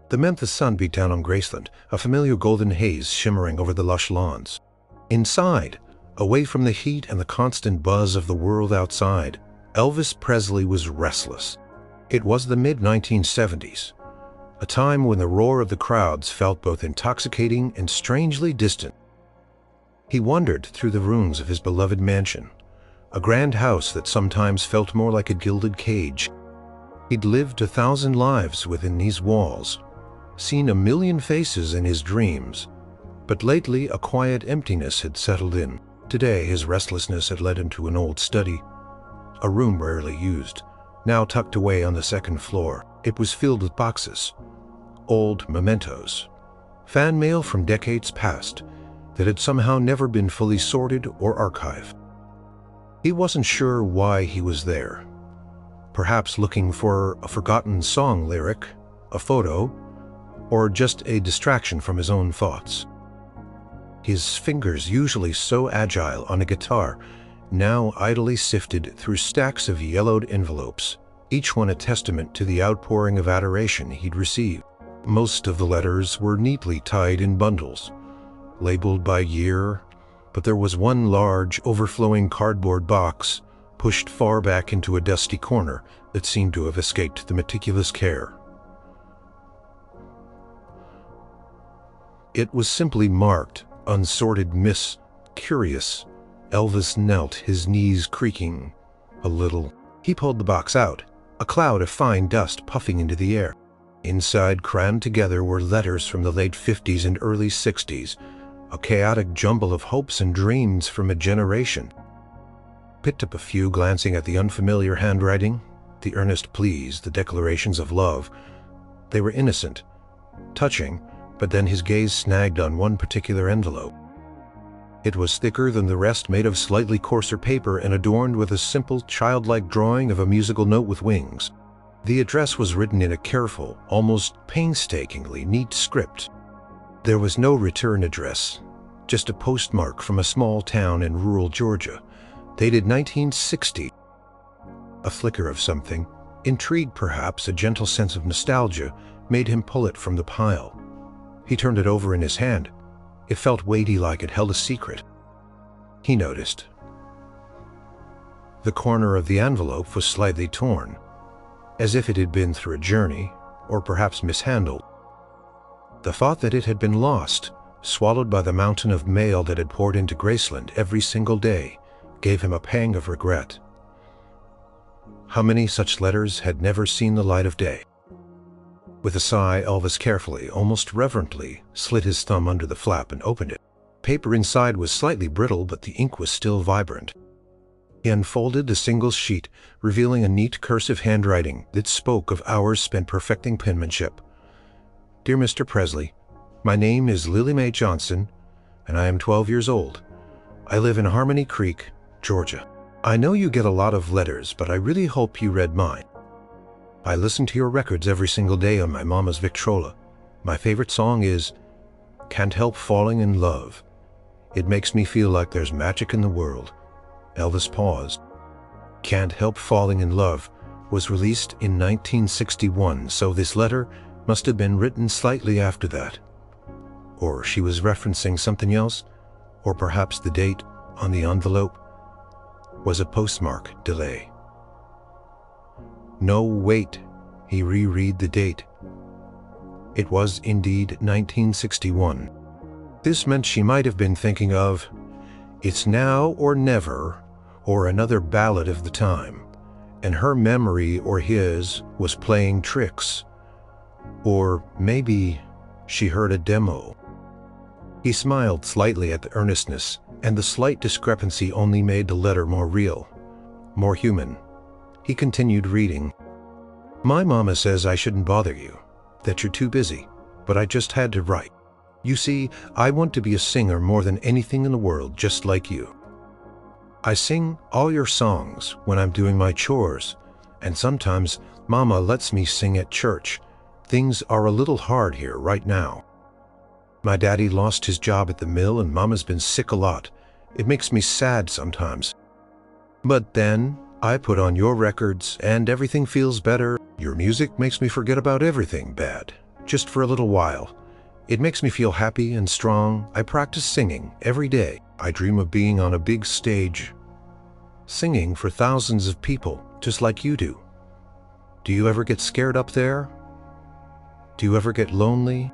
The Memphis sun beat down on Graceland, a familiar golden haze shimmering over the lush lawns. Inside, away from the heat and the constant buzz of the world outside, Elvis Presley was restless. It was the mid-1970s, a time when the roar of the crowds felt both intoxicating and strangely distant. He wandered through the rooms of his beloved mansion, a grand house that sometimes felt more like a gilded cage. He'd lived 1,000 lives within these walls, seen 1,000,000 faces in his dreams, but lately a quiet emptiness had settled in. Today his restlessness had led him to an old study, a room rarely used, now tucked away on the second floor. It was filled with boxes, old mementos, fan mail from decades past that had somehow never been fully sorted or archived. He wasn't sure why he was there. Perhaps looking for a forgotten song lyric, a photo, or just a distraction from his own thoughts. His fingers, usually so agile on a guitar, now idly sifted through stacks of yellowed envelopes, each one a testament to the outpouring of adoration he'd received. Most of the letters were neatly tied in bundles, labeled by year, but there was one large, overflowing cardboard box pushed far back into a dusty corner that seemed to have escaped the meticulous care. It was simply marked, unsorted Miss Curious. Elvis knelt, his knees creaking a little. He pulled the box out, a cloud of fine dust puffing into the air. Inside, crammed together, were letters from the late 50s and early 60s, a chaotic jumble of hopes and dreams from a generation. Picked up a few, glancing at the unfamiliar handwriting, the earnest pleas, the declarations of love. They were innocent, touching, but then his gaze snagged on one particular envelope. It was thicker than the rest, made of slightly coarser paper and adorned with a simple, childlike drawing of a musical note with wings. The address was written in a careful, almost painstakingly neat script. There was no return address, just a postmark from a small town in rural Georgia, dated 1960. A flicker of something, intrigue perhaps, a gentle sense of nostalgia, made him pull it from the pile. He turned it over in his hand. It felt weighty, like it held a secret. He noticed. The corner of the envelope was slightly torn, as if it had been through a journey, or perhaps mishandled. The thought that it had been lost, swallowed by the mountain of mail that had poured into Graceland every single day, gave him a pang of regret. How many such letters had never seen the light of day? With a sigh, Elvis carefully, almost reverently, slid his thumb under the flap and opened it. Paper inside was slightly brittle, but the ink was still vibrant. He unfolded the single sheet, revealing a neat cursive handwriting that spoke of hours spent perfecting penmanship. Dear Mr. Presley, my name is Lily Mae Johnson, and I am 12 years old. I live in Harmony Creek, Georgia. I know you get a lot of letters, but I really hope you read mine. I listen to your records every single day on my mama's Victrola. My favorite song is Can't Help Falling in Love. It makes me feel like there's magic in the world. Elvis paused. Can't Help Falling in Love was released in 1961, so this letter must have been written slightly after that. Or she was referencing something else, or perhaps the date on the envelope was a postmark delay. No, wait, he reread the date. It was indeed 1961. This meant she might have been thinking of It's Now or Never, or another ballad of the time, and her memory, or his, was playing tricks. Or maybe she heard a demo. He smiled slightly at the earnestness, and the slight discrepancy only made the letter more real, more human. He continued reading. My mama says I shouldn't bother you, that you're too busy, but I just had to write. You see, I want to be a singer more than anything in the world, just like you. I sing all your songs when I'm doing my chores, and sometimes Mama lets me sing at church. Things are a little hard here right now. My daddy lost his job at the mill and Mama's been sick a lot. It makes me sad sometimes. But then I put on your records and everything feels better. Your music makes me forget about everything bad. just for a little while. It makes me feel happy and strong. I practice singing every day. I dream of being on a big stage, singing for thousands of people, just like you do. Do you ever get scared up there? Do you ever get lonely?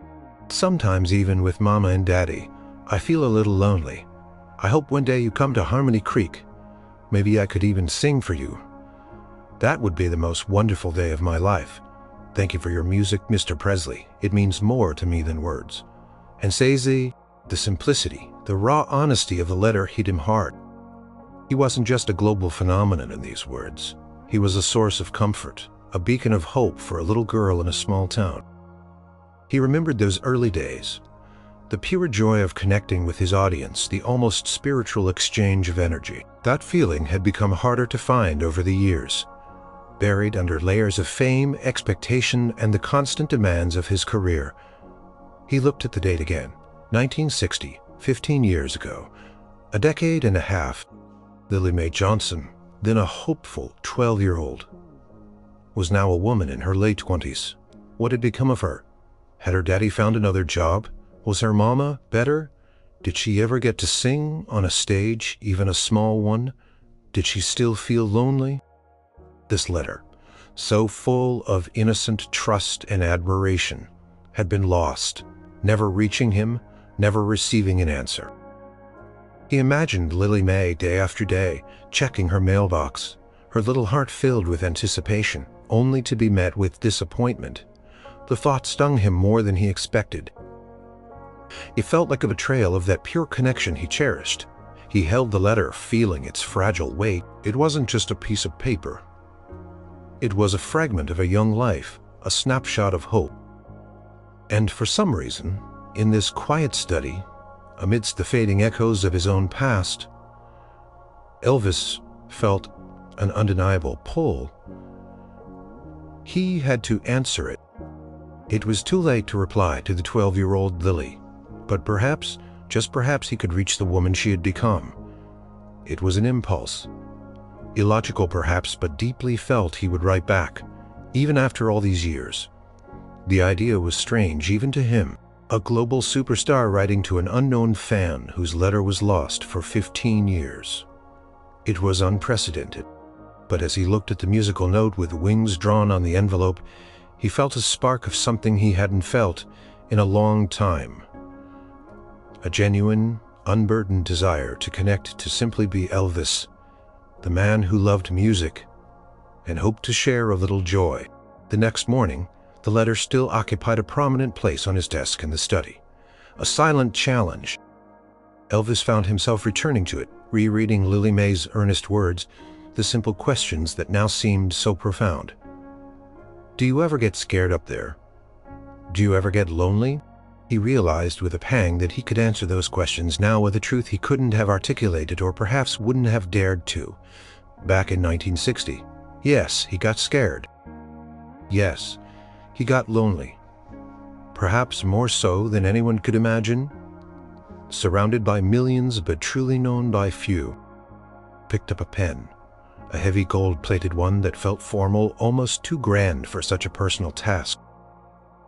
Sometimes even with Mama and Daddy, I feel a little lonely. I hope one day you come to Harmony Creek. Maybe I could even sing for you. That would be the most wonderful day of my life. Thank you for your music, Mr. Presley. It means more to me than words. And Sazy, the simplicity, the raw honesty of the letter hit him hard. He wasn't just a global phenomenon in these words. He was a source of comfort, a beacon of hope for a little girl in a small town. He remembered those early days, the pure joy of connecting with his audience, the almost spiritual exchange of energy. That feeling had become harder to find over the years, buried under layers of fame, expectation, and the constant demands of his career. He looked at the date again, 1960, 15 years ago, a decade and a half. Lily Mae Johnson, then a hopeful 12-year-old, was now a woman in her late 20s. What had become of her? Had her daddy found another job? Was her mama better? Did she ever get to sing on a stage, even a small one? Did she still feel lonely? This letter, so full of innocent trust and admiration, had been lost, never reaching him, never receiving an answer. He imagined Lily Mae day after day, checking her mailbox, her little heart filled with anticipation, only to be met with disappointment. The thought stung him more than he expected. It felt like a betrayal of that pure connection he cherished. He held the letter, feeling its fragile weight. It wasn't just a piece of paper. It was a fragment of a young life, a snapshot of hope. And for some reason, in this quiet study, amidst the fading echoes of his own past, Elvis felt an undeniable pull. He had to answer it. It was too late to reply to the 12-year-old Lily, but perhaps, just perhaps, he could reach the woman she had become. It was an impulse. Illogical perhaps, but deeply felt. He would write back, even after all these years. The idea was strange even to him, a global superstar writing to an unknown fan whose letter was lost for 15 years. It was unprecedented, but as he looked at the musical note with wings drawn on the envelope, he felt a spark of something he hadn't felt in a long time. A genuine, unburdened desire to connect, to simply be Elvis, the man who loved music and hoped to share a little joy. The next morning, the letter still occupied a prominent place on his desk in the study, a silent challenge. Elvis found himself returning to it, rereading Lily Mae's earnest words, the simple questions that now seemed so profound. Do you ever get scared up there? Do you ever get lonely? He realized with a pang that he could answer those questions now with a truth he couldn't have articulated, or perhaps wouldn't have dared to, back in 1960. Yes, he got scared. Yes, he got lonely. Perhaps more so than anyone could imagine. Surrounded by millions but truly known by few. Picked up a pen, a heavy gold-plated one that felt formal, almost too grand for such a personal task.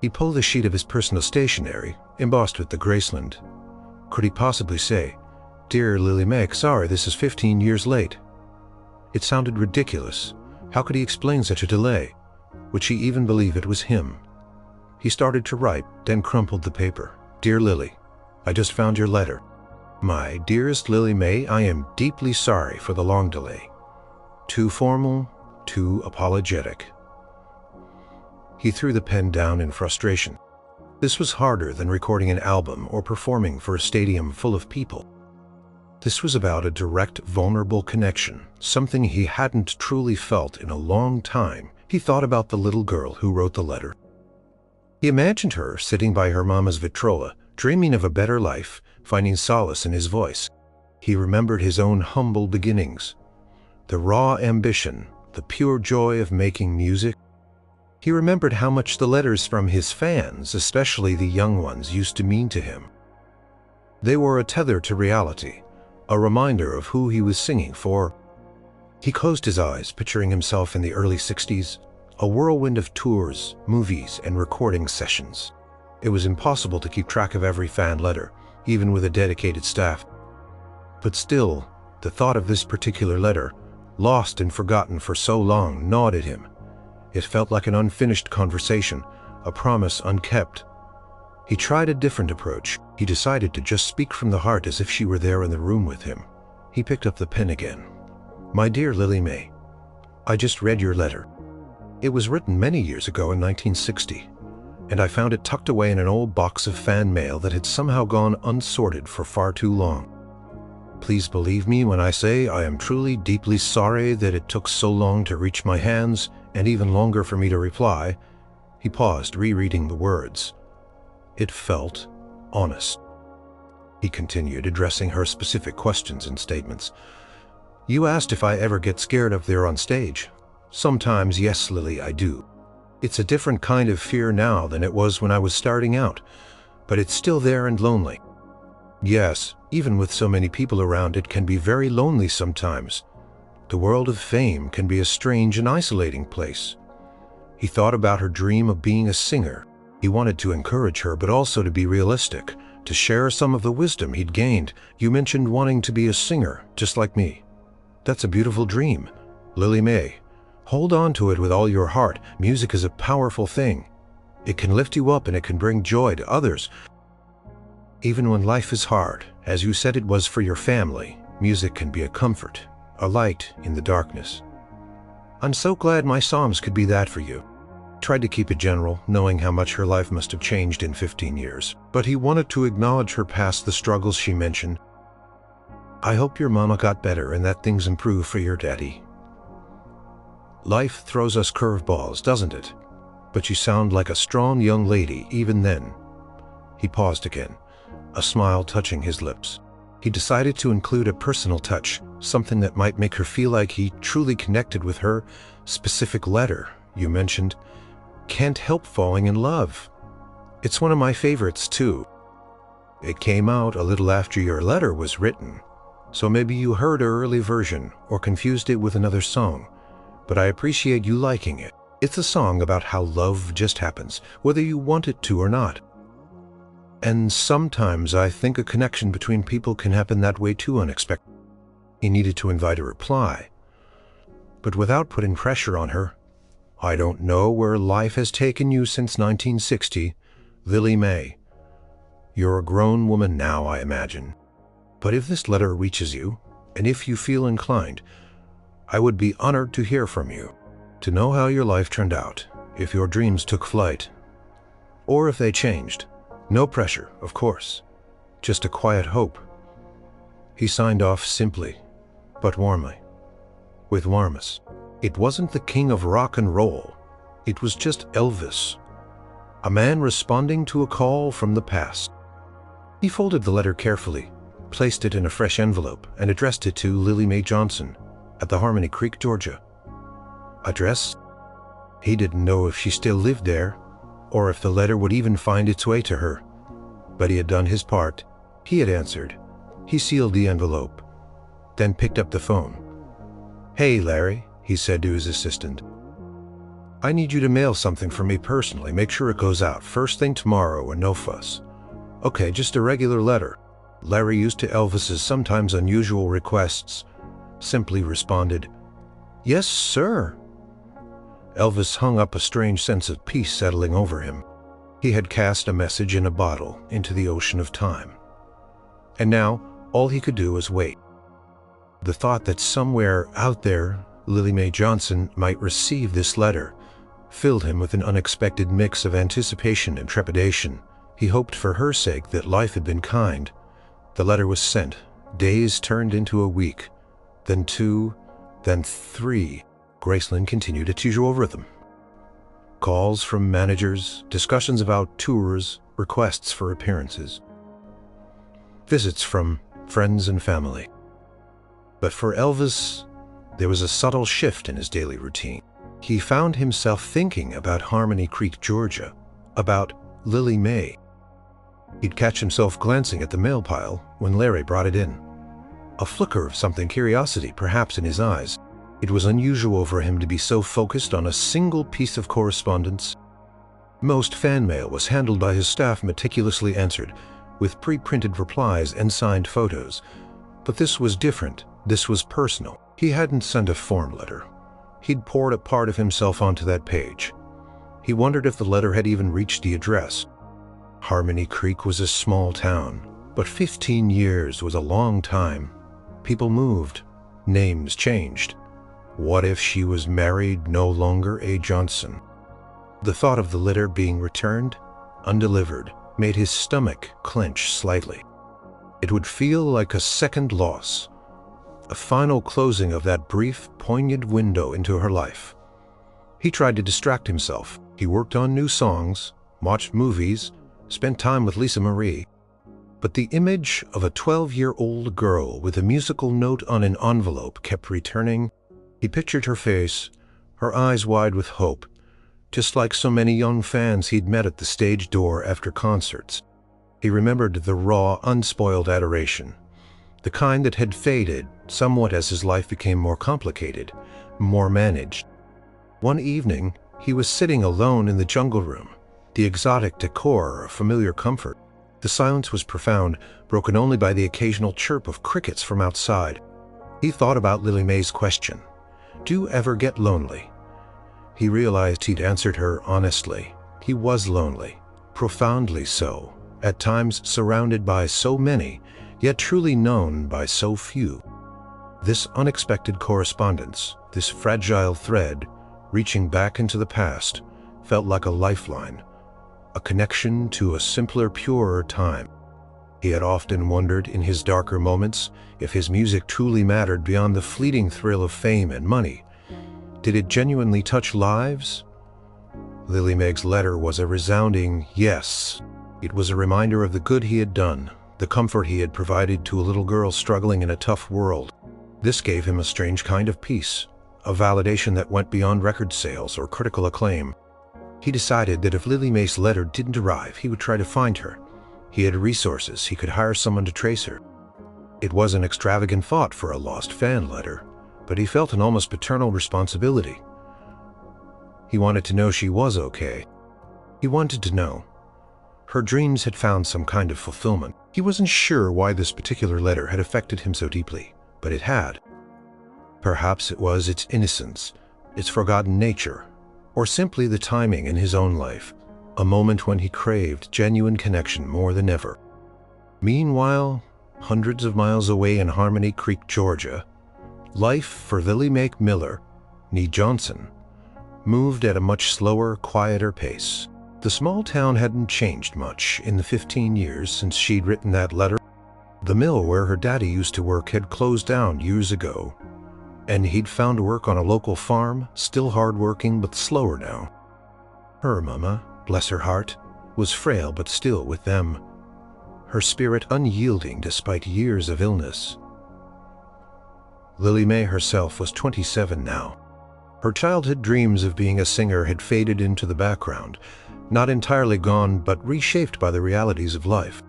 He pulled a sheet of his personal stationery, embossed with the Graceland. Could he possibly say, "Dear Lily Mae, sorry, this is 15 years late"? It sounded ridiculous. How could he explain such a delay? Would she even believe it was him? He started to write, then crumpled the paper. Dear Lily, I just found your letter. My dearest Lily Mae, I am deeply sorry for the long delay. Too formal, too apologetic. He threw the pen down in frustration. This was harder than recording an album or performing for a stadium full of people. This was about a direct, vulnerable connection, something he hadn't truly felt in a long time. He thought about the little girl who wrote the letter. He imagined her sitting by her mama's vitrola, dreaming of a better life, finding solace in his voice. He remembered his own humble beginnings, the raw ambition, the pure joy of making music. He remembered how much the letters from his fans, especially the young ones, used to mean to him. They were a tether to reality, a reminder of who he was singing for. He closed his eyes, picturing himself in the early 60s, a whirlwind of tours, movies, and recording sessions. It was impossible to keep track of every fan letter, even with a dedicated staff. But still, the thought of this particular letter, lost and forgotten for so long, gnawed at him. It felt like an unfinished conversation, a promise unkept. He tried a different approach. He decided to just speak from the heart as if she were there in the room with him. He picked up the pen again. "My dear Lily Mae, I just read your letter. It was written many years ago in 1960, and I found it tucked away in an old box of fan mail that had somehow gone unsorted for far too long. Please believe me when I say I am truly deeply sorry that it took so long to reach my hands and even longer for me to reply." He paused, rereading the words. It felt honest. He continued, addressing her specific questions and statements. "You asked if I ever get scared up there on stage. Sometimes, yes, Lily, I do. It's a different kind of fear now than it was when I was starting out, but it's still there and lonely. Yes, even with so many people around, it can be very lonely sometimes. The world of fame can be a strange and isolating place." He thought about her dream of being a singer. He wanted to encourage her, but also to be realistic, to share some of the wisdom he'd gained. "You mentioned wanting to be a singer, just like me. That's a beautiful dream, Lily Mae. Hold on to it with all your heart. Music is a powerful thing. It can lift you up and it can bring joy to others. Even when life is hard, as you said it was for your family, music can be a comfort, a light in the darkness. I'm so glad my psalms could be that for you." Tried to keep it general, knowing how much her life must have changed in 15 years. But he wanted to acknowledge her past, the struggles she mentioned. "I hope your mama got better and that things improve for your daddy. Life throws us curveballs, doesn't it? But you sound like a strong young lady even then." He paused again, a smile touching his lips. He decided to include a personal touch, something that might make her feel like he truly connected with her. "Specific letter you mentioned. Can't help falling in love. It's one of my favorites too. It came out a little after your letter was written, so maybe you heard an early version or confused it with another song, but I appreciate you liking it. It's a song about how love just happens, whether you want it to or not. And sometimes I think a connection between people can happen that way too, unexpected." He needed to invite a reply, but without putting pressure on her. "I don't know where life has taken you since 1960, Lily Mae. You're a grown woman now, I imagine. But if this letter reaches you, and if you feel inclined, I would be honored to hear from you, to know how your life turned out, if your dreams took flight, or if they changed. No pressure, of course, just a quiet hope." He signed off simply, but warmly, with warmth. It wasn't the king of rock and roll. It was just Elvis, a man responding to a call from the past. He folded the letter carefully, placed it in a fresh envelope, and addressed it to Lily Mae Johnson at the Harmony Creek, Georgia. Address? He didn't know if she still lived there, or if the letter would even find its way to her. But he had done his part. He had answered. He sealed the envelope, then picked up the phone. "Hey, Larry," he said to his assistant. "I need you to mail something for me personally. Make sure it goes out first thing tomorrow and no fuss." "Okay, just a regular letter." Larry, used to Elvis's sometimes unusual requests, simply responded, "Yes, sir." Elvis hung up, a strange sense of peace settling over him. He had cast a message in a bottle into the ocean of time. And now, all he could do was wait. The thought that somewhere out there, Lily Mae Johnson might receive this letter filled him with an unexpected mix of anticipation and trepidation. He hoped for her sake that life had been kind. The letter was sent. Days turned into a week, then 2, then 3. Graceland continued its usual rhythm. Calls from managers, discussions about tours, requests for appearances, visits from friends and family. But for Elvis, there was a subtle shift in his daily routine. He found himself thinking about Harmony Creek, Georgia, about Lily Mae. He'd catch himself glancing at the mail pile when Larry brought it in. A flicker of something, curiosity perhaps, in his eyes. It was unusual for him to be so focused on a single piece of correspondence. Most fan mail was handled by his staff, meticulously answered, with pre-printed replies and signed photos. But this was different. This was personal. He hadn't sent a form letter. He'd poured a part of himself onto that page. He wondered if the letter had even reached the address. Harmony Creek was a small town, but 15 years was a long time. People moved. Names changed. What if she was married, no longer Mae Johnson? The thought of the letter being returned, undelivered, made his stomach clench slightly. It would feel like a second loss, a final closing of that brief, poignant window into her life. He tried to distract himself. He worked on new songs, watched movies, spent time with Lisa Marie. But the image of a 12-year-old girl with a musical note on an envelope kept returning. He pictured her face, her eyes wide with hope, just like so many young fans he'd met at the stage door after concerts. He remembered the raw, unspoiled adoration, the kind that had faded somewhat as his life became more complicated, more managed. One evening, he was sitting alone in the jungle room, the exotic decor a familiar comfort. The silence was profound, broken only by the occasional chirp of crickets from outside. He thought about Lily Mae's question, "Do you ever get lonely?" He realized he'd answered her honestly. He was lonely, profoundly so, at times surrounded by so many, yet truly known by so few. This unexpected correspondence, this fragile thread, reaching back into the past, felt like a lifeline, a connection to a simpler, purer time. He had often wondered in his darker moments if his music truly mattered beyond the fleeting thrill of fame and money. Did it genuinely touch lives? Lily Mae's letter was a resounding yes. It was a reminder of the good he had done, the comfort he had provided to a little girl struggling in a tough world. This gave him a strange kind of peace, a validation that went beyond record sales or critical acclaim. He decided that if Lily Mae's letter didn't arrive, he would try to find her. He had resources. He could hire someone to trace her. It was an extravagant thought for a lost fan letter, but he felt an almost paternal responsibility. He wanted to know she was okay. He wanted to know. Her dreams had found some kind of fulfillment. He wasn't sure why this particular letter had affected him so deeply, but it had. Perhaps it was its innocence, its forgotten nature, or simply the timing in his own life, a moment when he craved genuine connection more than ever. Meanwhile, hundreds of miles away in Harmony Creek, Georgia, life for Lily Mae Miller, Mae Johnson, moved at a much slower, quieter pace. The small town hadn't changed much in the 15 years since she'd written that letter. The mill where her daddy used to work had closed down years ago, and he'd found work on a local farm, still hardworking but slower now. Her mama, bless her heart, was frail but still with them, her spirit unyielding despite years of illness. Lily Mae herself was 27 now. Her childhood dreams of being a singer had faded into the background, not entirely gone, but reshaped by the realities of life.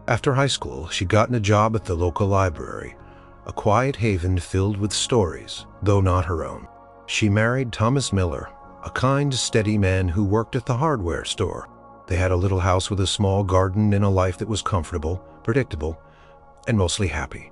After high school, she'd gotten a job at the local library, a quiet haven filled with stories, though not her own. She married Thomas Miller, a kind, steady man who worked at the hardware store. They had a little house with a small garden and a life that was comfortable, predictable, and mostly happy.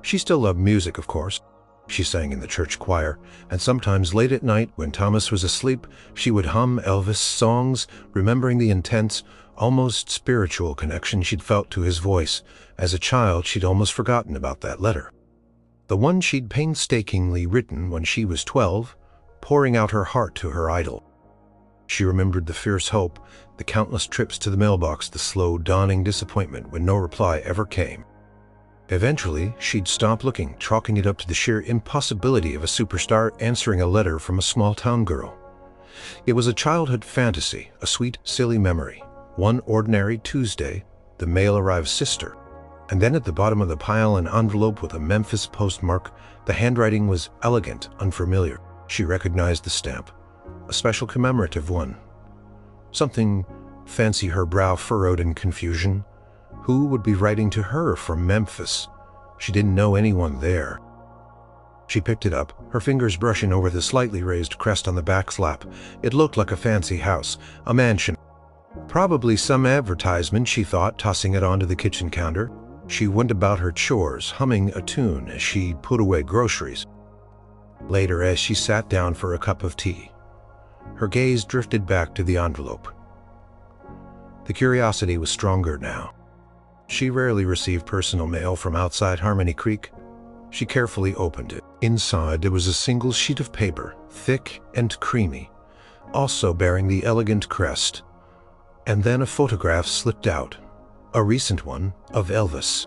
She still loved music, of course. She sang in the church choir, and sometimes late at night, when Thomas was asleep, she would hum Elvis songs, remembering the intense, almost spiritual connection she'd felt to his voice. As a child, she'd almost forgotten about that letter. The one she'd painstakingly written when she was 12, pouring out her heart to her idol. She remembered the fierce hope, the countless trips to the mailbox, the slow, dawning disappointment when no reply ever came. Eventually, she'd stop looking, chalking it up to the sheer impossibility of a superstar answering a letter from a small-town girl. It was a childhood fantasy, a sweet, silly memory. One ordinary Tuesday, the mail arrived sister, and then at the bottom of the pile an envelope with a Memphis postmark. The handwriting was elegant, unfamiliar. She recognized the stamp, a special commemorative one. Something fancy. Her brow furrowed in confusion. Who would be writing to her from Memphis? She didn't know anyone there. She picked it up, her fingers brushing over the slightly raised crest on the back flap. It looked like a fancy house, a mansion. Probably some advertisement, she thought, tossing it onto the kitchen counter. She went about her chores, humming a tune as she put away groceries. Later, as she sat down for a cup of tea, her gaze drifted back to the envelope. The curiosity was stronger now. She rarely received personal mail from outside Harmony Creek. She carefully opened it. Inside, there was a single sheet of paper, thick and creamy, also bearing the elegant crest. And then a photograph slipped out, a recent one of Elvis.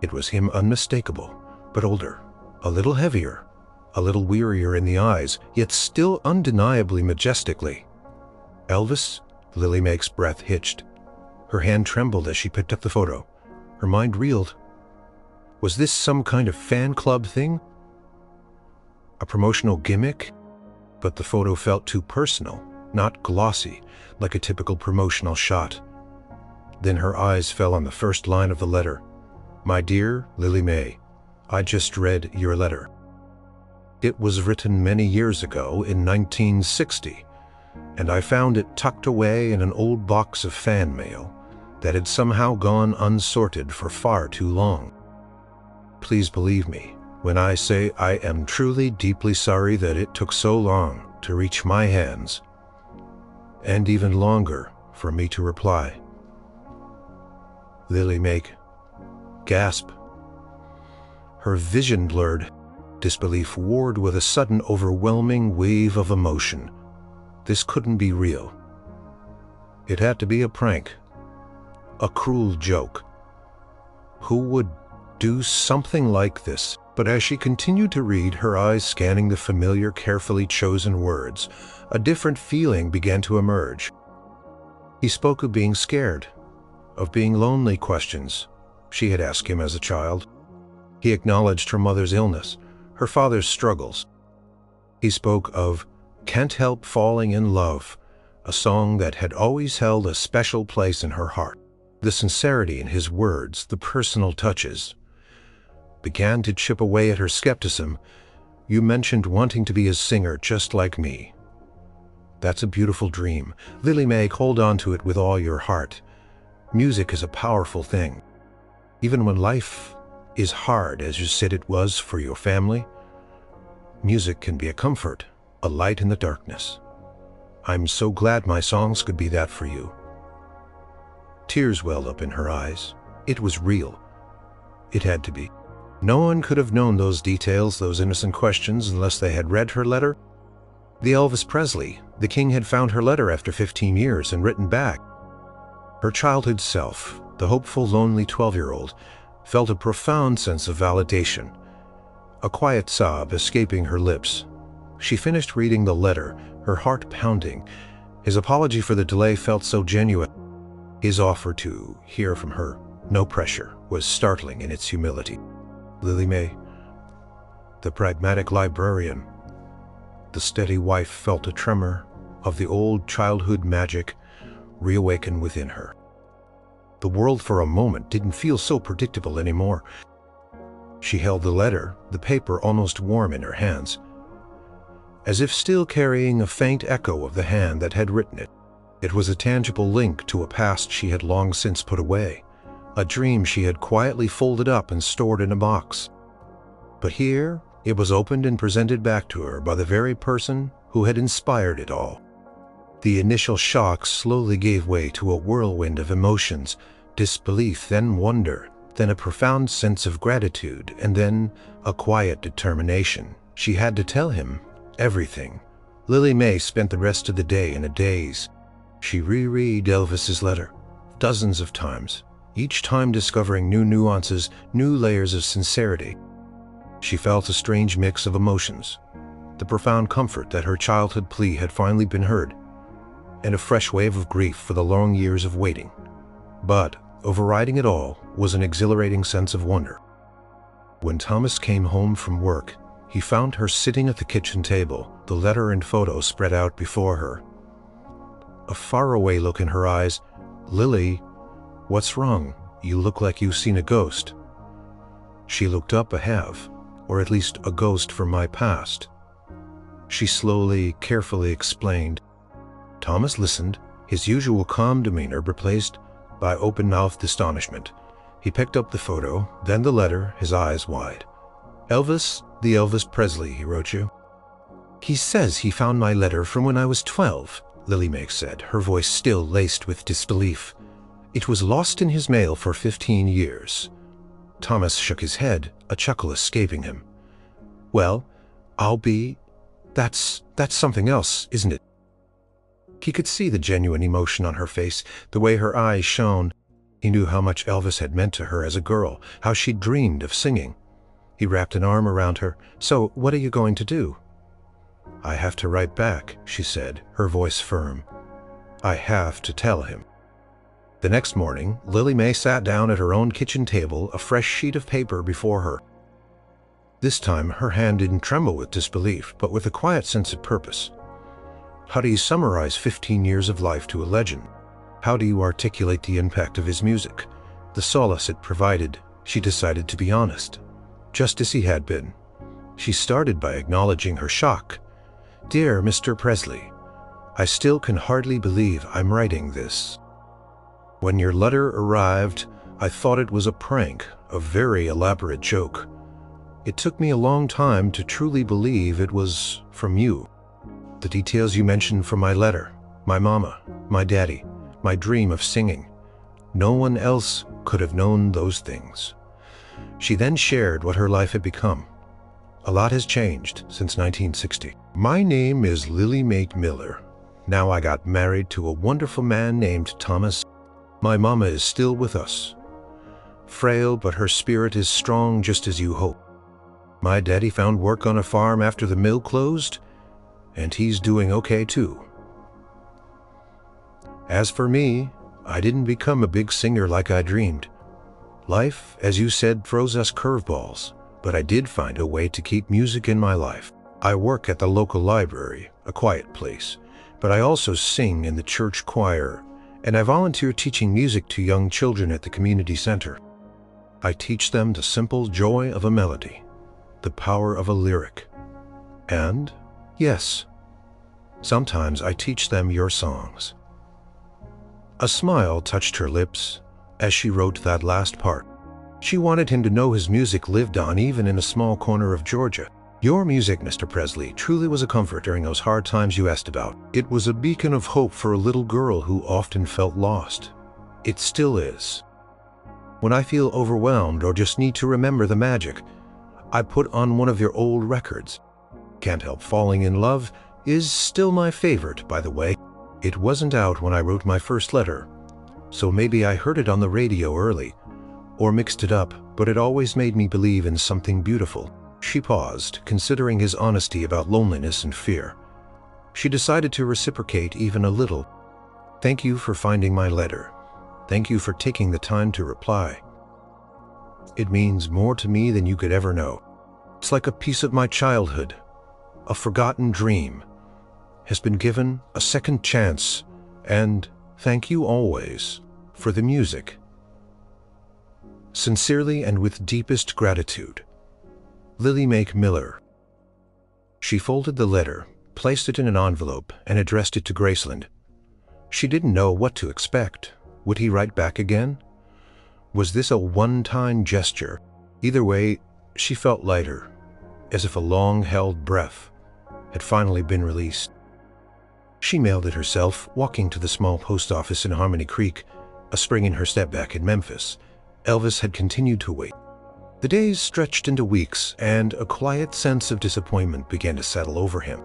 It was him, unmistakable, but older, a little heavier, a little wearier in the eyes, yet still undeniably majestically. Elvis? Lily Mae's breath hitched. Her hand trembled as she picked up the photo. Her mind reeled. Was this some kind of fan club thing? A promotional gimmick? But the photo felt too personal, not glossy, like a typical promotional shot. Then her eyes fell on the first line of the letter. "My dear Lily Mae, I just read your letter." It was written many years ago in 1960, and I found it tucked away in an old box of fan mail that had somehow gone unsorted for far too long. Please believe me when I say I am truly deeply sorry that it took so long to reach my hands, and even longer for me to reply. Lily Mae. Gasp. Her vision blurred. Disbelief warred with a sudden overwhelming wave of emotion. This couldn't be real. It had to be a prank. A cruel joke. Who would do something like this? But as she continued to read, her eyes scanning the familiar, carefully chosen words, a different feeling began to emerge. He spoke of being scared, of being lonely, questions she had asked him as a child. He acknowledged her mother's illness, her father's struggles. He spoke of "Can't Help Falling in Love," a song that had always held a special place in her heart. The sincerity in his words, the personal touches, began to chip away at her skepticism. "You mentioned wanting to be a singer just like me. That's a beautiful dream. Lily Mae, hold on to it with all your heart. Music is a powerful thing. Even when life is hard, as you said it was for your family, music can be a comfort, a light in the darkness. I'm so glad my songs could be that for you." Tears welled up in her eyes. It was real. It had to be. No one could have known those details, those innocent questions, unless they had read her letter. The Elvis Presley, the king, had found her letter after 15 years and written back. Her childhood self, the hopeful, lonely 12-year-old, felt a profound sense of validation, a quiet sob escaping her lips. She finished reading the letter, her heart pounding. His apology for the delay felt so genuine. His offer to hear from her, no pressure, was startling in its humility. Lily Mae, the pragmatic librarian, the steady wife, felt a tremor of the old childhood magic reawaken within her. The world for a moment didn't feel so predictable anymore. She held the letter, the paper almost warm in her hands, as if still carrying a faint echo of the hand that had written it. It was a tangible link to a past she had long since put away, a dream she had quietly folded up and stored in a box. But here, it was opened and presented back to her by the very person who had inspired it all. The initial shock slowly gave way to a whirlwind of emotions, disbelief, then wonder, then a profound sense of gratitude, and then a quiet determination. She had to tell him everything. Lily Mae spent the rest of the day in a daze. She reread Elvis's letter dozens of times, each time discovering new nuances, new layers of sincerity. She felt a strange mix of emotions, the profound comfort that her childhood plea had finally been heard, and a fresh wave of grief for the long years of waiting. But overriding it all was an exhilarating sense of wonder. When Thomas came home from work, he found her sitting at the kitchen table, the letter and photo spread out before her. A faraway look in her eyes. "Lily, what's wrong? You look like you've seen a ghost." She looked up, a half or at least a ghost from my past. She slowly, carefully explained. Thomas listened, his usual calm demeanor replaced by open-mouthed astonishment. He picked up the photo, then the letter, his eyes wide. Elvis, the Elvis Presley, he wrote you. He says he found my letter from when I was 12, Lily Mae said, her voice still laced with disbelief. It was lost in his mail for 15 years. Thomas shook his head, a chuckle escaping him. Well, that's something else, isn't it? He could see the genuine emotion on her face, the way her eyes shone. He knew how much Elvis had meant to her as a girl, how she dreamed of singing. He wrapped an arm around her. So, what are you going to do? I have to write back, she said, her voice firm. I have to tell him. The next morning, Lily Mae sat down at her own kitchen table, a fresh sheet of paper before her. This time, her hand didn't tremble with disbelief, but with a quiet sense of purpose. How do you summarize 15 years of life to a legend? How do you articulate the impact of his music? The solace it provided. She decided to be honest, just as he had been. She started by acknowledging her shock. Dear Mr. Presley, I still can hardly believe I'm writing this. When your letter arrived, I thought it was a prank, a very elaborate joke. It took me a long time to truly believe it was from you. The details you mentioned from my letter, my mama, my daddy, my dream of singing. No one else could have known those things. She then shared what her life had become. A lot has changed since 1960. My name is Lily Mae Miller. Now I got married to a wonderful man named Thomas. My mama is still with us. Frail, but her spirit is strong just as you hope. My daddy found work on a farm after the mill closed, and he's doing okay too. As for me, I didn't become a big singer like I dreamed. Life, as you said, throws us curveballs, but I did find a way to keep music in my life. I work at the local library, a quiet place, but I also sing in the church choir, and I volunteer teaching music to young children at the community center. I teach them the simple joy of a melody, the power of a lyric, and, yes, sometimes I teach them your songs. A smile touched her lips as she wrote that last part. She wanted him to know his music lived on even in a small corner of Georgia. Your music, Mr. Presley, truly was a comfort during those hard times you asked about. It was a beacon of hope for a little girl who often felt lost. It still is. When I feel overwhelmed or just need to remember the magic, I put on one of your old records. Can't Help Falling in Love is still my favorite, by the way. It wasn't out when I wrote my first letter, so maybe I heard it on the radio early, or mixed it up, but it always made me believe in something beautiful. She paused, considering his honesty about loneliness and fear. She decided to reciprocate even a little. Thank you for finding my letter. Thank you for taking the time to reply. It means more to me than you could ever know. It's like a piece of my childhood, a forgotten dream, has been given a second chance, and thank you always for the music. Sincerely and with deepest gratitude, Lily Mae Miller. She folded the letter, placed it in an envelope, and addressed it to Graceland. She didn't know what to expect. Would he write back again? Was this a one-time gesture? Either way, she felt lighter, as if a long-held breath had finally been released. She mailed it herself, walking to the small post office in Harmony Creek, a spring in her step back in Memphis. Elvis had continued to wait. The days stretched into weeks, and a quiet sense of disappointment began to settle over him.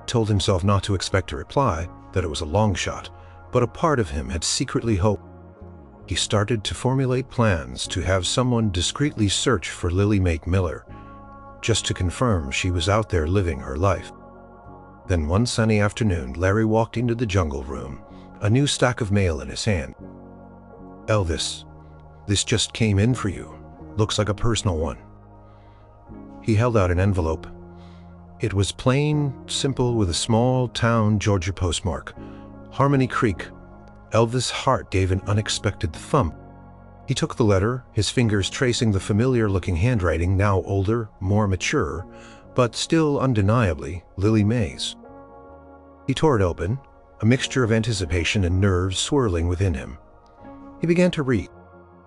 Told himself not to expect a reply, that it was a long shot, but a part of him had secretly hoped. He started to formulate plans to have someone discreetly search for Lily Mae Miller, just to confirm she was out there living her life. Then one sunny afternoon, Larry walked into the jungle room, a new stack of mail in his hand. Elvis, this just came in for you. Looks like a personal one. He held out an envelope. It was plain, simple, with a small town Georgia postmark. Harmony Creek. Elvis' heart gave an unexpected thump. He took the letter, his fingers tracing the familiar-looking handwriting, now older, more mature, but still undeniably Lily Mae's. He tore it open, a mixture of anticipation and nerves swirling within him. He began to read.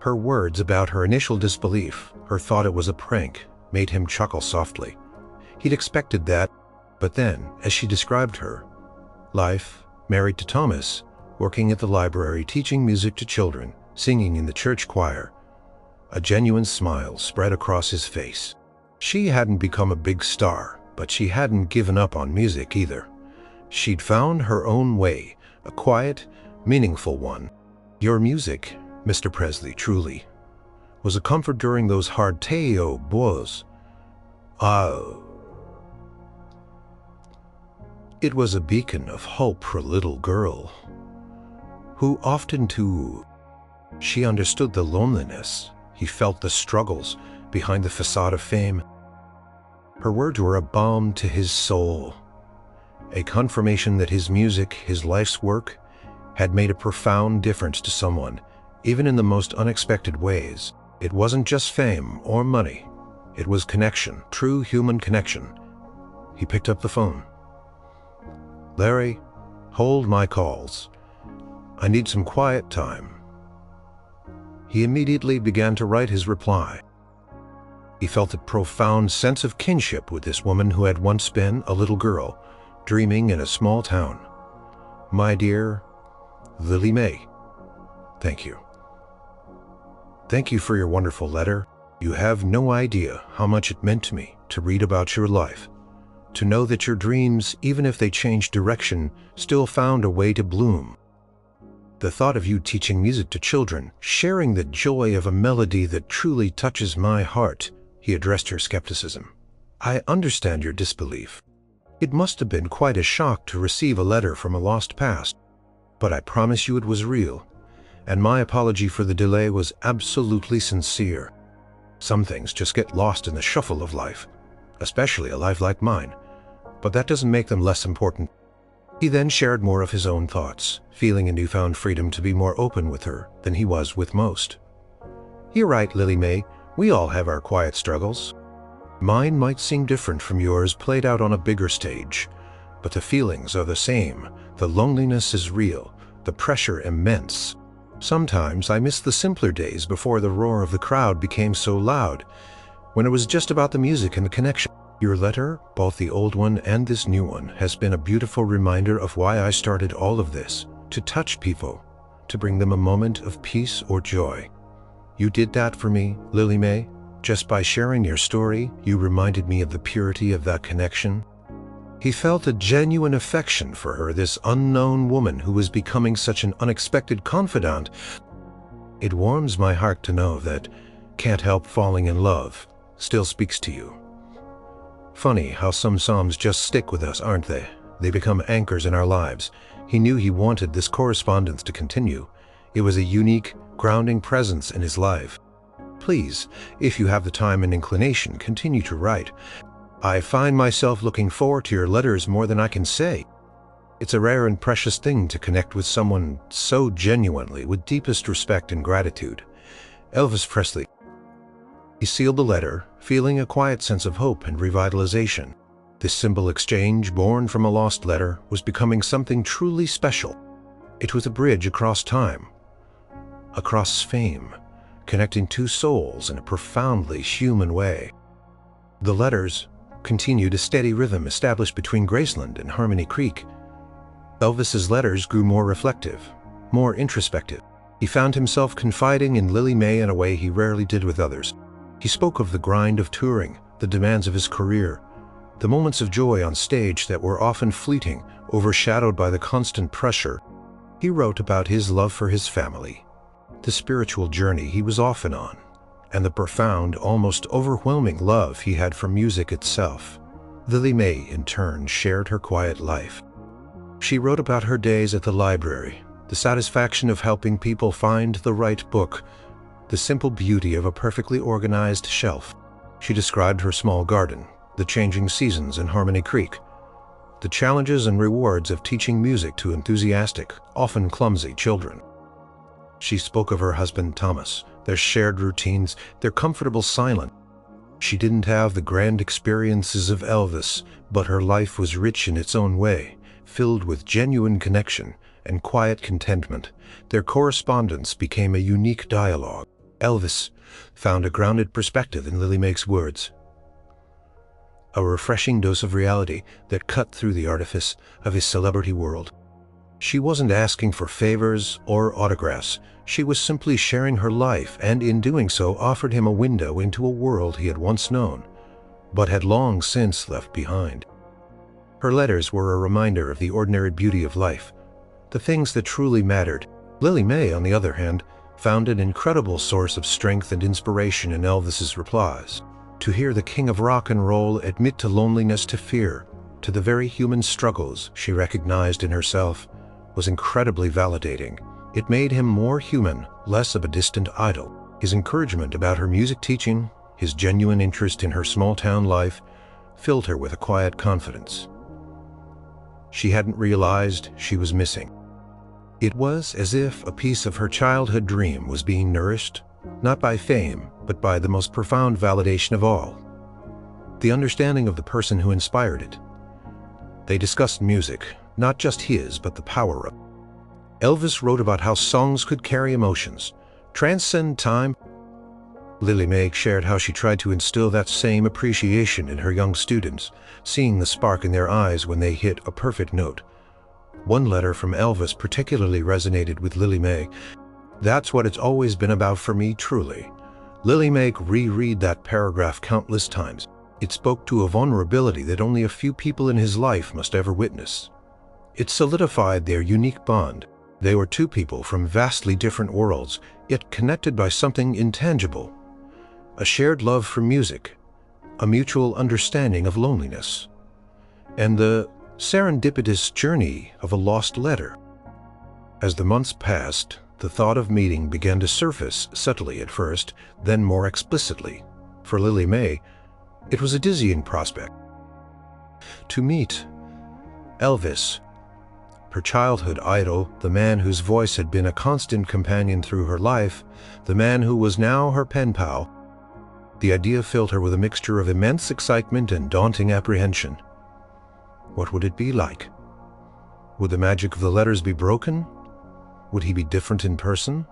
Her words about her initial disbelief, her thought it was a prank, made him chuckle softly. He'd expected that, but then, as she described her life, married to Thomas, working at the library, teaching music to children, singing in the church choir, a genuine smile spread across his face. She hadn't become a big star, but she hadn't given up on music either. She'd found her own way, a quiet, meaningful one. Your music, Mr. Presley, truly was a comfort during those hard boys. It was a beacon of hope for a little girl who often too. She understood the loneliness. He felt the struggles behind the facade of fame. Her words were a balm to his soul, a confirmation that his music, his life's work, had made a profound difference to someone, even in the most unexpected ways. It wasn't just fame or money. It was connection, true human connection. He picked up the phone. Larry, hold my calls. I need some quiet time. He immediately began to write his reply. He felt a profound sense of kinship with this woman who had once been a little girl, dreaming in a small town. My dear Lily Mae, thank you. Thank you for your wonderful letter. You have no idea how much it meant to me to read about your life, to know that your dreams, even if they changed direction, still found a way to bloom. The thought of you teaching music to children, sharing the joy of a melody that truly touches my heart. He addressed her skepticism. I understand your disbelief. It must have been quite a shock to receive a letter from a lost past, but I promise you it was real, and my apology for the delay was absolutely sincere. Some things just get lost in the shuffle of life, especially a life like mine, but that doesn't make them less important. He then shared more of his own thoughts, feeling a newfound freedom to be more open with her than he was with most. You're right, Lily Mae, we all have our quiet struggles. Mine might seem different from yours, played out on a bigger stage, but the feelings are the same. The loneliness is real, the pressure immense. Sometimes I miss the simpler days before the roar of the crowd became so loud, when it was just about the music and the connection. Your letter, both the old one and this new one, has been a beautiful reminder of why I started all of this, to touch people, to bring them a moment of peace or joy. You did that for me, Lily Mae. Just by sharing your story, you reminded me of the purity of that connection. He felt a genuine affection for her, this unknown woman who was becoming such an unexpected confidant. It warms my heart to know that Can't Help Falling in Love still speaks to you. Funny how some songs just stick with us, aren't they? They become anchors in our lives. He knew he wanted this correspondence to continue. It was a unique, grounding presence in his life. Please, if you have the time and inclination, continue to write. I find myself looking forward to your letters more than I can say. It's a rare and precious thing to connect with someone so genuinely, with deepest respect and gratitude. Elvis Presley. He sealed the letter, feeling a quiet sense of hope and revitalization. This simple exchange, born from a lost letter, was becoming something truly special. It was a bridge across time, across fame, connecting two souls in a profoundly human way. The letters continued a steady rhythm established between Graceland and Harmony Creek. Elvis's letters grew more reflective, more introspective. He found himself confiding in Lily Mae in a way he rarely did with others. He spoke of the grind of touring, the demands of his career, the moments of joy on stage that were often fleeting, overshadowed by the constant pressure. He wrote about his love for his family, the spiritual journey he was often on, and the profound, almost overwhelming love he had for music itself. Lily Mae, in turn, shared her quiet life. She wrote about her days at the library, the satisfaction of helping people find the right book, the simple beauty of a perfectly organized shelf. She described her small garden, the changing seasons in Harmony Creek, the challenges and rewards of teaching music to enthusiastic, often clumsy children. She spoke of her husband Thomas, their shared routines, their comfortable silence. She didn't have the grand experiences of Elvis, but her life was rich in its own way, filled with genuine connection and quiet contentment. Their correspondence became a unique dialogue. Elvis found a grounded perspective in Lily Mae's words, a refreshing dose of reality that cut through the artifice of his celebrity world. She wasn't asking for favors or autographs. She was simply sharing her life, and in doing so offered him a window into a world he had once known, but had long since left behind. Her letters were a reminder of the ordinary beauty of life, the things that truly mattered. Lily Mae, on the other hand, found an incredible source of strength and inspiration in Elvis's replies. To hear the king of rock and roll admit to loneliness, to fear, to the very human struggles she recognized in herself, was incredibly validating. It made him more human, less of a distant idol. His encouragement about her music teaching, his genuine interest in her small-town life, filled her with a quiet confidence she hadn't realized she was missing. It was as if a piece of her childhood dream was being nourished, not by fame, but by the most profound validation of all, the understanding of the person who inspired it. They discussed music, not just his, but the power of it. Elvis wrote about how songs could carry emotions, transcend time. Lily Mae shared how she tried to instill that same appreciation in her young students, seeing the spark in their eyes when they hit a perfect note. One letter from Elvis particularly resonated with Lily Mae. "That's what it's always been about for me, truly." Lily Mae reread that paragraph countless times. It spoke to a vulnerability that only a few people in his life must ever witness. It solidified their unique bond. They were two people from vastly different worlds, yet connected by something intangible. A shared love for music, a mutual understanding of loneliness, and the serendipitous journey of a lost letter. As the months passed, the thought of meeting began to surface, subtly at first, then more explicitly. For Lily Mae, it was a dizzying prospect. To meet Elvis, her childhood idol, the man whose voice had been a constant companion through her life, the man who was now her pen pal. The idea filled her with a mixture of immense excitement and daunting apprehension. What would it be like? Would the magic of the letters be broken? Would he be different in person?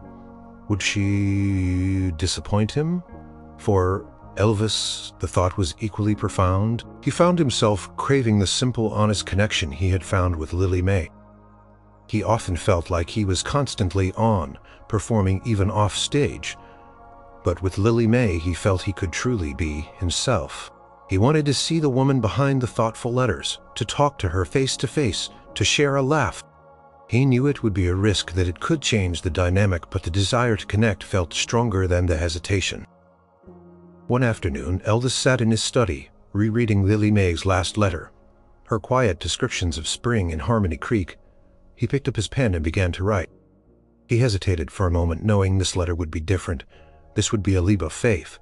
Would she disappoint him? For Elvis, the thought was equally profound. He found himself craving the simple, honest connection he had found with Lily Mae. He often felt like he was constantly on, performing even off stage. But with Lily Mae, he felt he could truly be himself. He wanted to see the woman behind the thoughtful letters, to talk to her face to face, to share a laugh. He knew it would be a risk, that it could change the dynamic, but the desire to connect felt stronger than the hesitation. One afternoon, Elvis sat in his study, rereading Lily Mae's last letter, her quiet descriptions of spring in Harmony Creek. He picked up his pen and began to write. He hesitated for a moment, knowing this letter would be different. This would be a leap of faith.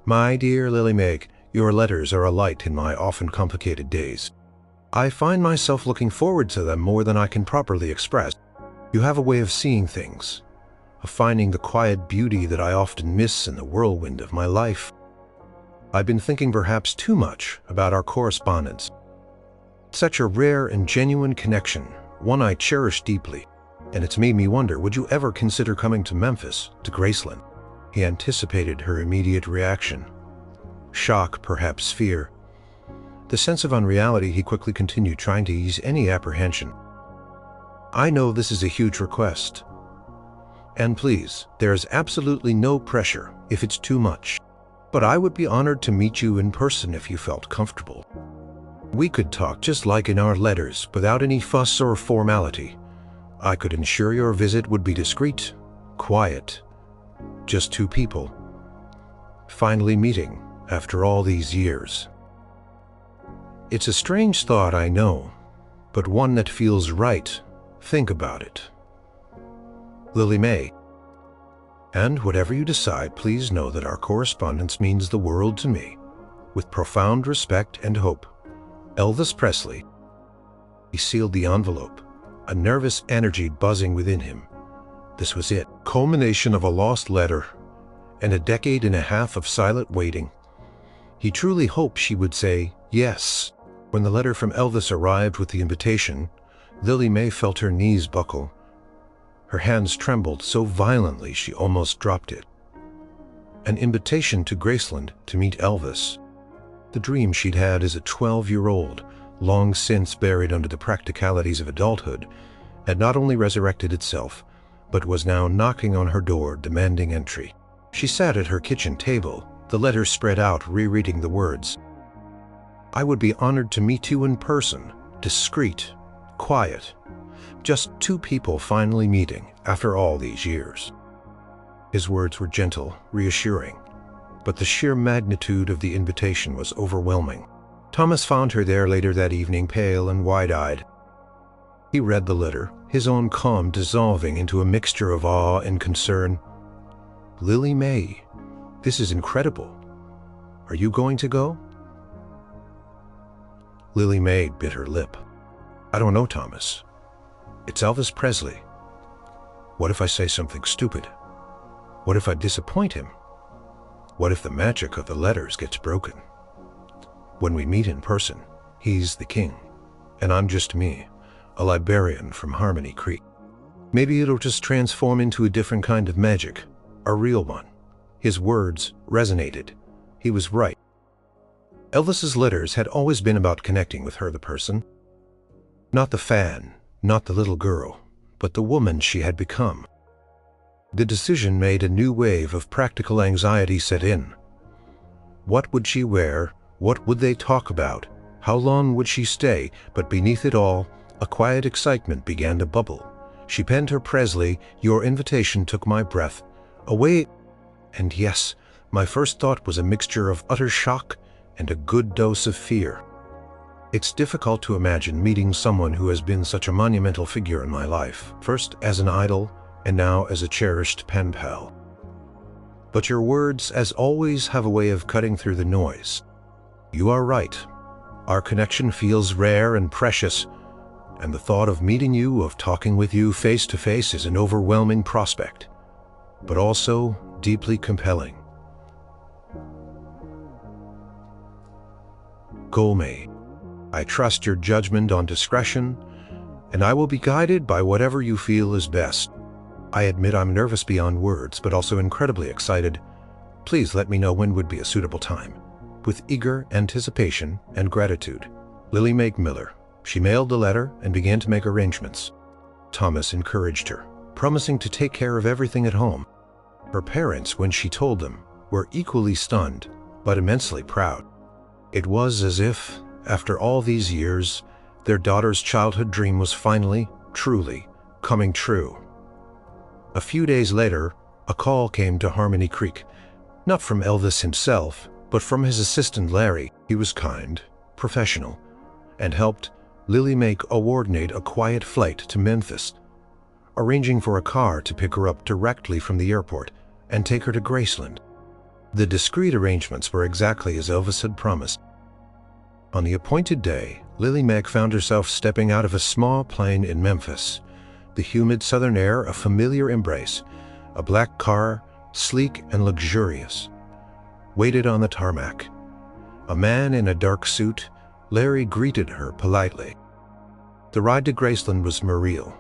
"My dear Lily Mae, your letters are a light in my often complicated days. I find myself looking forward to them more than I can properly express. You have a way of seeing things, of finding the quiet beauty that I often miss in the whirlwind of my life. I've been thinking perhaps too much about our correspondence. Such a rare and genuine connection, one I cherish deeply, and it's made me wonder, would you ever consider coming to Memphis, to Graceland?" He anticipated her immediate reaction. Shock, perhaps fear. The sense of unreality, he quickly continued, trying to ease any apprehension. "I know this is a huge request. And please, there is absolutely no pressure if it's too much. But I would be honored to meet you in person if you felt comfortable. We could talk just like in our letters, without any fuss or formality. I could ensure your visit would be discreet, quiet. Just two people, finally meeting after all these years. It's a strange thought, I know, but one that feels right. Think about it. Lily Mae. And whatever you decide, please know that our correspondence means the world to me. With profound respect and hope, Elvis Presley." He sealed the envelope, a nervous energy buzzing within him. This was it, culmination of a lost letter, and a decade and a half of silent waiting. He truly hoped she would say yes. When the letter from Elvis arrived with the invitation, Lily Mae felt her knees buckle. Her hands trembled so violently she almost dropped it. An invitation to Graceland to meet Elvis. The dream she'd had as a 12-year-old, long since buried under the practicalities of adulthood, had not only resurrected itself, but was now knocking on her door, demanding entry. She sat at her kitchen table, the letter spread out, rereading the words. I would be honored to meet you in person, discreet, quiet. Just two people finally meeting after all these years. His words were gentle, reassuring, but the sheer magnitude of the invitation was overwhelming. Thomas found her there later that evening, pale and wide-eyed. He read the letter, his own calm dissolving into a mixture of awe and concern. Lily Mae, this is incredible. Are you going to go? Lily Mae bit her lip. I don't know, Thomas. It's Elvis Presley. What if I say something stupid? What if I disappoint him? What if the magic of the letters gets broken? When we meet in person, he's the king, and I'm just me, a librarian from Harmony Creek. Maybe it'll just transform into a different kind of magic, a real one. His words resonated. He was right. Elvis's letters had always been about connecting with her, the person. Not the fan, not the little girl, but the woman she had become. The decision made a new wave of practical anxiety set in. What would she wear? What would they talk about? How long would she stay? But beneath it all, a quiet excitement began to bubble. She penned her Presley, your invitation took my breath away. And yes, my first thought was a mixture of utter shock and a good dose of fear. It's difficult to imagine meeting someone who has been such a monumental figure in my life, first as an idol and now as a cherished pen pal. But your words, as always, have a way of cutting through the noise. You are right. Our connection feels rare and precious, and the thought of meeting you, of talking with you face to face, is an overwhelming prospect, but also deeply compelling. Go, Mae. I trust your judgment on discretion, and I will be guided by whatever you feel is best. I admit I'm nervous beyond words, but also incredibly excited. Please let me know when would be a suitable time. With eager anticipation and gratitude, Lily Mae Miller. She mailed the letter and began to make arrangements. Thomas encouraged her, promising to take care of everything at home. Her parents, when she told them, were equally stunned, but immensely proud. It was as if, after all these years, their daughter's childhood dream was finally, truly, coming true. A few days later, a call came to Harmony Creek, not from Elvis himself, but from his assistant Larry. He was kind, professional, and helped Lily Mae coordinate a quiet flight to Memphis, arranging for a car to pick her up directly from the airport and take her to Graceland. The discreet arrangements were exactly as Elvis had promised. On the appointed day, Lily Mae found herself stepping out of a small plane in Memphis. The humid southern air a familiar embrace, a black car, sleek and luxurious, waited on the tarmac. A man in a dark suit, Larry greeted her politely. The ride to Graceland was surreal,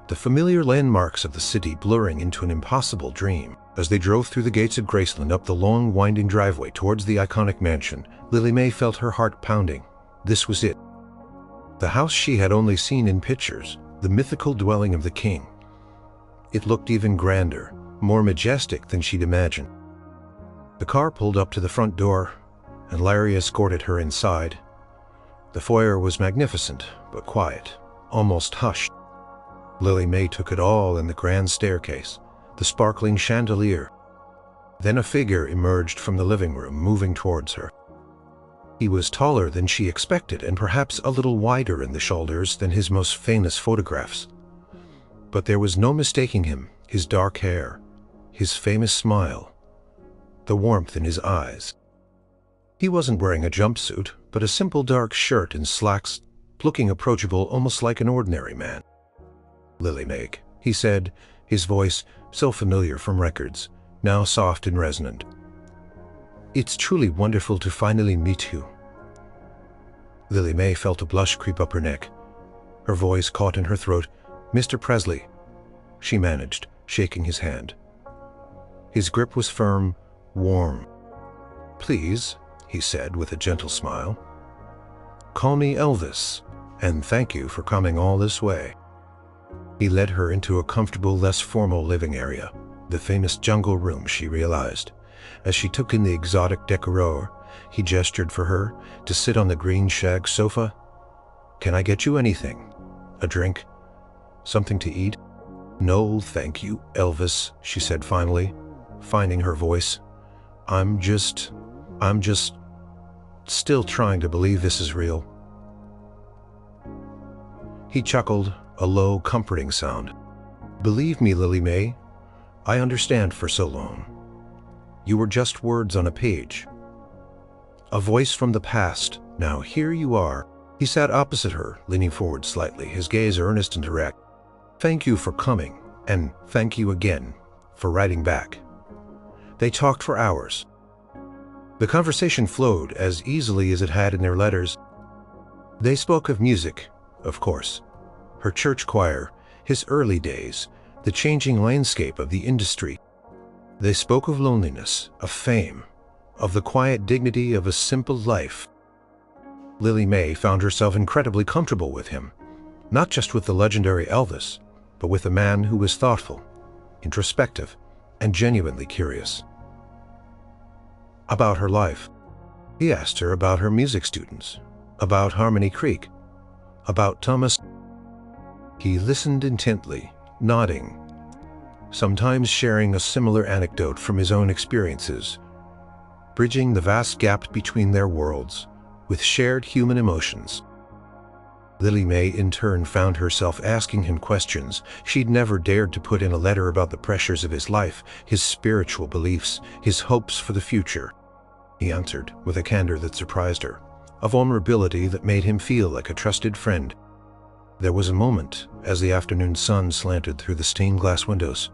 the familiar landmarks of the city blurring into an impossible dream. As they drove through the gates of Graceland up the long, winding driveway towards the iconic mansion, Lily Mae felt her heart pounding. This was it. The house she had only seen in pictures, the mythical dwelling of the king. It looked even grander, more majestic than she'd imagined. The car pulled up to the front door, and Larry escorted her inside. The foyer was magnificent, but quiet, almost hushed. Lily Mae took it all in: the grand staircase, the sparkling chandelier. Then a figure emerged from the living room, moving towards her. He was taller than she expected, and perhaps a little wider in the shoulders than his most famous photographs. But there was no mistaking him: his dark hair, his famous smile, the warmth in his eyes. He wasn't wearing a jumpsuit, but a simple dark shirt and slacks, looking approachable, almost like an ordinary man. "Lily Mae," he said, his voice so familiar from records. now soft and resonant. "It's truly wonderful to finally meet you." Lily Mae felt a blush creep up her neck. Her voice caught in her throat. "Mr. Presley," she managed, shaking his hand. His grip was firm, warm. "Please," he said with a gentle smile. "Call me Elvis, and thank you for coming all this way." He led her into a comfortable, less formal living area, the famous jungle room, she realized. As she took in the exotic decor, he gestured for her to sit on the green shag sofa. "Can I get you anything? A drink? Something to eat?" "No, thank you, Elvis," she said finally, finding her voice. I'm just still trying to believe this is real." He chuckled, a low, comforting sound. "Believe me, Lily Mae, I understand for so long. You were just words on a page. A voice from the past. Now here you are." He sat opposite her, leaning forward slightly, his gaze earnest and direct. "Thank you for coming, and thank you again for writing back." They talked for hours. The conversation flowed as easily as it had in their letters. They spoke of music, of course, her church choir, his early days, the changing landscape of the industry. They spoke of loneliness, of fame, of the quiet dignity of a simple life. Lily Mae found herself incredibly comfortable with him, not just with the legendary Elvis, but with a man who was thoughtful, introspective, and genuinely curious. About her life, he asked her about her music students, about Harmony Creek, about Thomas. He listened intently, nodding, sometimes sharing a similar anecdote from his own experiences, bridging the vast gap between their worlds with shared human emotions. Lily Mae in turn found herself asking him questions she'd never dared to put in a letter about the pressures of his life, his spiritual beliefs, his hopes for the future. He answered with a candor that surprised her, a vulnerability that made him feel like a trusted friend. There was a moment, as the afternoon sun slanted through the stained glass windows,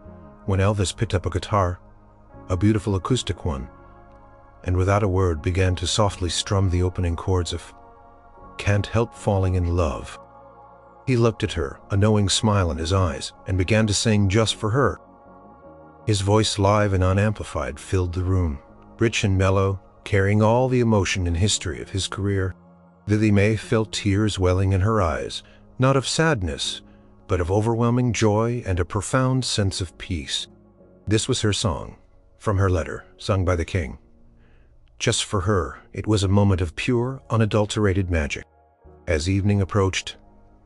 when Elvis picked up a guitar, a beautiful acoustic one, and without a word began to softly strum the opening chords of "Can't Help Falling in Love." He looked at her, a knowing smile in his eyes, and began to sing just for her. His voice, live and unamplified, filled the room, rich and mellow, carrying all the emotion and history of his career. Lily Mae felt tears welling in her eyes, not of sadness, but of overwhelming joy and a profound sense of peace. This was her song, from her letter, sung by the king. Just for her, it was a moment of pure, unadulterated magic. As evening approached,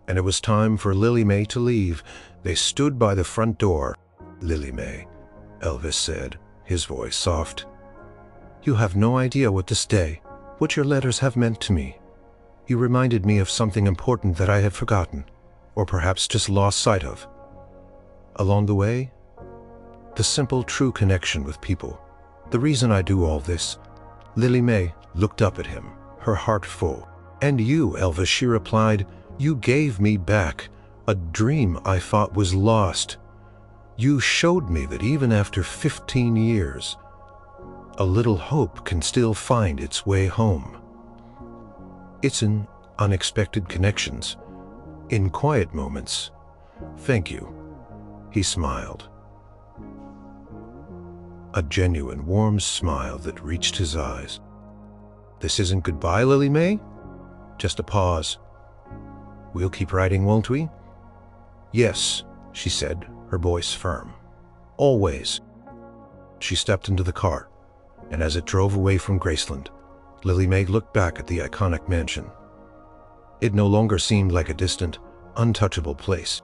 and it was time for Lily Mae to leave, they stood by the front door. "Lily Mae," Elvis said, his voice soft. "You have no idea what what your letters have meant to me. You reminded me of something important that I had forgotten, or perhaps just lost sight of. Along the way, the simple, true connection with people. The reason I do all this." Lily Mae looked up at him, her heart full. "And you, Elvis," she replied, "you gave me back a dream I thought was lost. You showed me that even after 15 years, a little hope can still find its way home. It's in unexpected connections, in quiet moments. Thank you." He smiled. A genuine, warm smile that reached his eyes. "This isn't goodbye, Lily Mae? Just a pause. We'll keep writing, won't we?" "Yes," she said, her voice firm. "Always." She stepped into the car, and as it drove away from Graceland, Lily Mae looked back at the iconic mansion. It no longer seemed like a distant, untouchable place.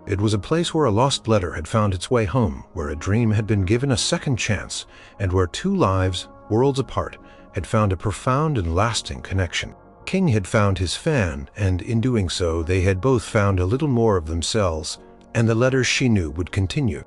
It was a place where a lost letter had found its way home, where a dream had been given a second chance, and where two lives, worlds apart, had found a profound and lasting connection. King had found his fan, and in doing so, they had both found a little more of themselves, and the letters she knew would continue.